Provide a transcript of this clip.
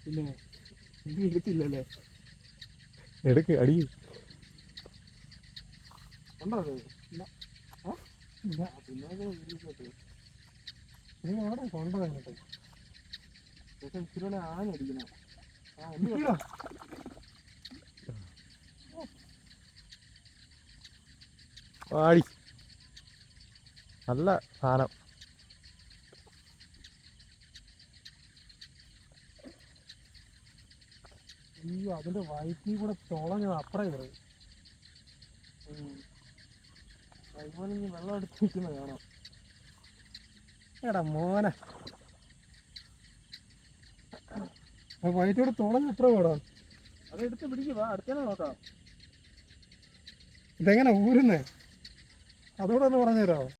പിന്നെ നീ എടുത്തില്ലല്ലേ? എടുക്ക് അടി. ഉണ്ടോ അത്? ഇല്ല. പിന്നെ നീ എവിടെ കൊണ്ടത് അങ്ങോട്ട്? പക്ഷെ ഇച്ചിരി ആഞ്ഞടിക്കണം. ആടി നല്ല സാധനം. അയ്യോ, അതിന്റെ വയറ്റിൽ കൂടെ തുളഞ്ഞത് അപ്പുറം കയറി. അതുപോലെ നീ വെള്ളം എടുത്ത് നിൽക്കുന്നത് കാണാം. എടാ മോനെ, വയറ്റോട് തുളഞ്ഞ എത്ര വേടാ? അതെടുത്ത് പിടിക്കുക, അടുത്തേനെ നോക്കാം. ഇതെങ്ങനെ ഊരുന്നേ? അതോടെ ഒന്ന് പറഞ്ഞു തരാമോ?